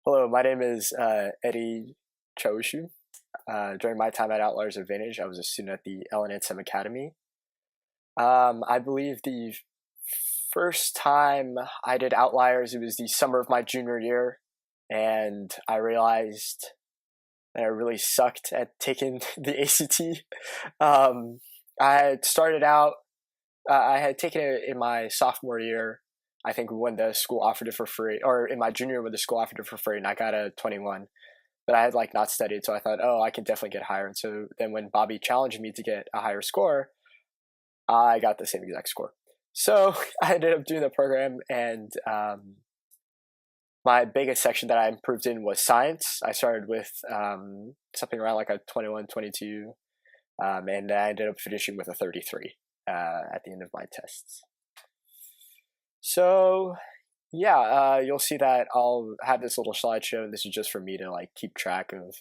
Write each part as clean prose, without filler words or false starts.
Hello, my name is Eddie Ceausu. During my time at Outliers Advantage, I was a student at the LNSM Academy. I believe the first time I did Outliers, it was the summer of my junior year, and I realized that I really sucked at taking the ACT. Um, I had started out, I had taken it in my sophomore year, I think when the school offered it for free, or in my junior year when the school offered it for free, and I got a 21. But I had like not studied, so I thought, oh, I can definitely get higher. And so then when Bobby challenged me to get a higher score, I got the same exact score. So I ended up doing the program, and my biggest section that I improved in was science. I started with something around like a 21, 22, and I ended up finishing with a 33 at the end of my tests. So yeah, you'll see that I'll have this little slideshow, and this is just for me to like keep track of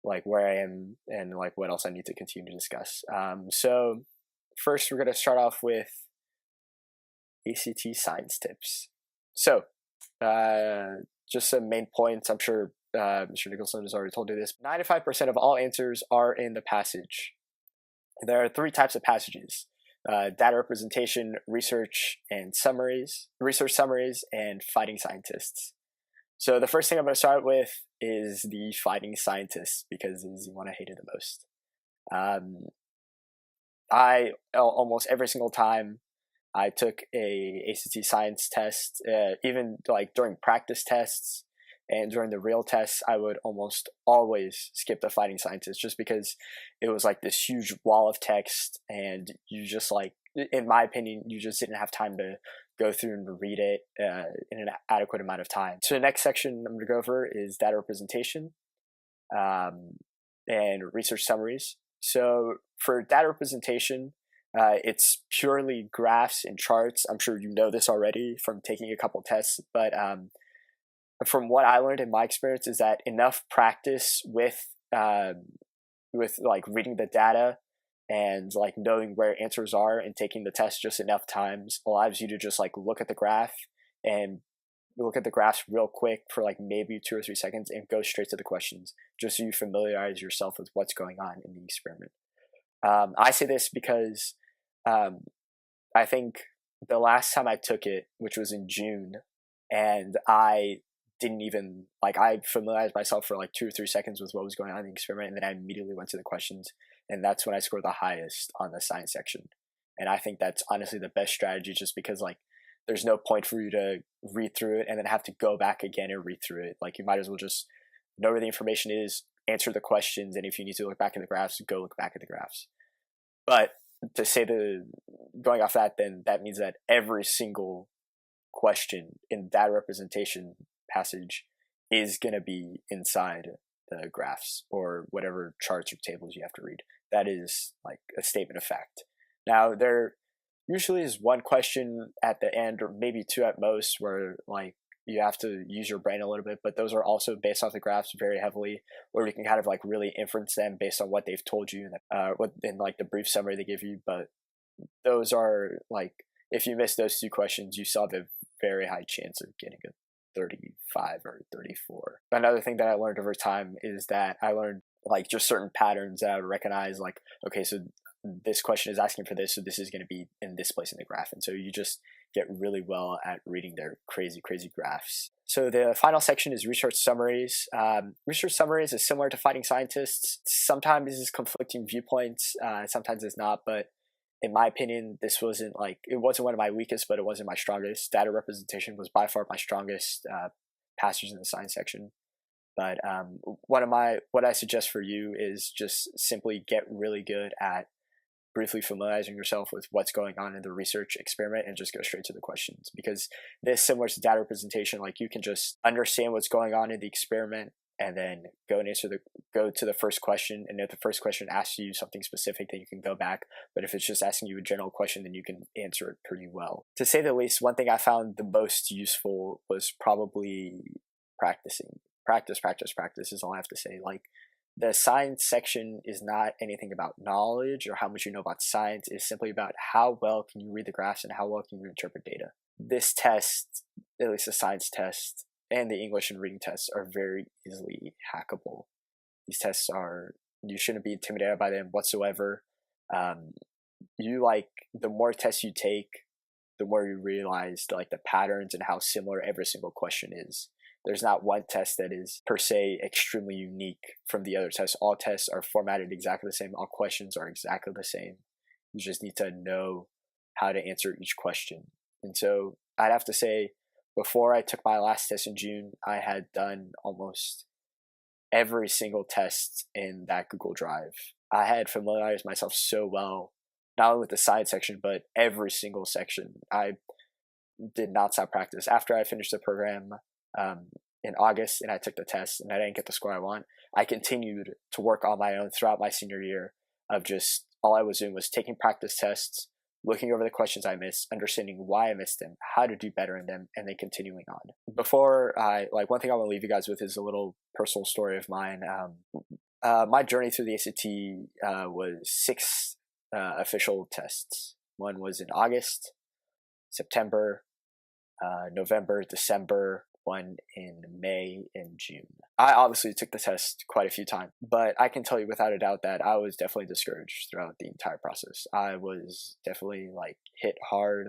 like where I am and like what else I need to continue to discuss. So first, we're going to start off with ACT science tips. So just some main points. I'm sure Mr. Nicholson has already told you this. 95% of all answers are in the passage. There are three types of passages. Data representation, research summaries, and fighting scientists. So the first thing I'm going to start with is the fighting scientists, because it's the one I hated the most. I almost every single time I took a ACT science test, even like during practice tests and during the real tests, I would almost always skip the fighting scientists just because it was like this huge wall of text, and you just like, in my opinion, you just didn't have time to go through and read it in an adequate amount of time. So the next section I'm going to go over is data representation and research summaries. So for data representation, it's purely graphs and charts. I'm sure you know this already from taking a couple tests, but from what I learned in my experience is that enough practice with like reading the data and like knowing where answers are and taking the test just enough times allows you to just like look at the graph and look at the graphs real quick for like maybe 2 or 3 seconds and go straight to the questions, just so you familiarize yourself with what's going on in the experiment. I say this because I think the last time I took it, which was in June, and I didn't even like, I familiarized myself for like 2 or 3 seconds with what was going on in the experiment, and then I immediately went to the questions, and that's when I scored the highest on the science section. And I think that's honestly the best strategy, just because like there's no point for you to read through it and then have to go back again and read through it. Like you might as well just know where the information is, answer the questions, and if you need to look back at the graphs, go look back at the graphs. But to say going off that, then that means that every single question in data representation passage is going to be inside the graphs or whatever charts or tables you have to read. That is like a statement of fact. Now, there usually is one question at the end, or maybe 2 at most, where like you have to use your brain a little bit, but those are also based off the graphs very heavily, where you can kind of like really inference them based on what they've told you in like the brief summary they give you. But those are like, if you miss those 2 questions, you still have a very high chance of getting a 35 or 34. Another thing that I learned over time is that I learned like just certain patterns that I would recognize, like, okay, so this question is asking for this, so this is going to be in this place in the graph. And so you just get really well at reading their crazy graphs. So the final section is research summaries. Research summaries is similar to fighting scientists. Sometimes this is conflicting viewpoints, sometimes it's not, but in my opinion, this wasn't it wasn't one of my weakest, but it wasn't my strongest. Data representation was by far my strongest passage in the science section. But what I suggest for you is just simply get really good at briefly familiarizing yourself with what's going on in the research experiment and just go straight to the questions, because this, similar to data representation, like you can just understand what's going on in the experiment and then go to the first question. And if the first question asks you something specific, then you can go back. But if it's just asking you a general question, then you can answer it pretty well. To say the least, one thing I found the most useful was probably practicing. Practice is all I have to say. Like, the science section is not anything about knowledge or how much you know about science. It's simply about how well can you read the graphs and how well can you interpret data. This test, at least the science test, and the English and reading tests are very easily hackable. These tests are, you shouldn't be intimidated by them whatsoever. The more tests you take, the more you realize like the patterns and how similar every single question is. There's not one test that is per se extremely unique from the other tests. All tests are formatted exactly the same. All questions are exactly the same. You just need to know how to answer each question. And so I'd have to say, before I took my last test in June, I had done almost every single test in that Google Drive. I had familiarized myself so well, not only with the science section, but every single section. I did not stop practice. After I finished the program in August and I took the test and I didn't get the score I want, I continued to work on my own throughout my senior year of just, all I was doing was taking practice tests, looking over the questions I missed, understanding why I missed them, how to do better in them, and then continuing on. Before one thing I want to leave you guys with is a little personal story of mine. My journey through the ACT was 6 official tests. One was in August, September, November, December, one in May and June. I obviously took the test quite a few times, but I can tell you without a doubt that I was definitely discouraged throughout the entire process. I was definitely hit hard.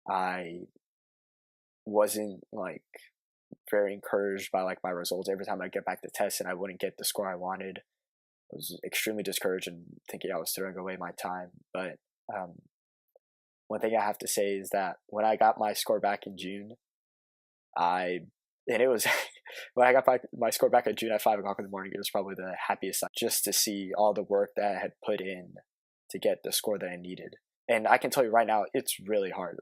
I wasn't very encouraged by my results. Every time I get back to test and I wouldn't get the score I wanted, I was extremely discouraged and thinking I was throwing away my time. But one thing I have to say is that when I got my score back in June, when I got my score back in June at 5 o'clock in the morning, it was probably the happiest time, just to see all the work that I had put in to get the score that I needed. And I can tell you right now, it's really hard.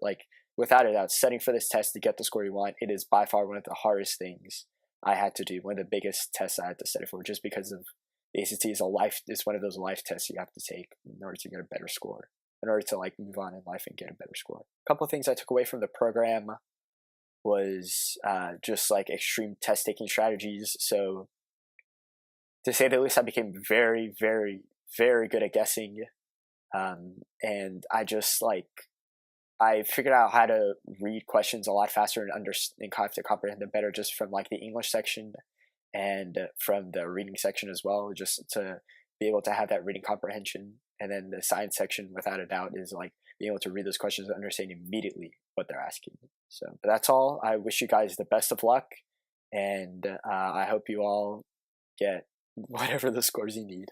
Without a doubt, studying for this test to get the score you want, it is by far one of the hardest things I had to do. One of the biggest tests I had to study for, just because of the ACT is one of those life tests you have to take in order to get a better score, in order to move on in life and get a better score. A couple of things I took away from the program was just extreme test taking strategies. So to say the least, I became very, very, very good at guessing. And I just I figured out how to read questions a lot faster and have to comprehend them better, just from the English section and from the reading section as well, just to be able to have that reading comprehension. And then the science section, without a doubt, is being able to read those questions and understand immediately what they're asking. So that's all. I wish you guys the best of luck, and I hope you all get whatever the scores you need.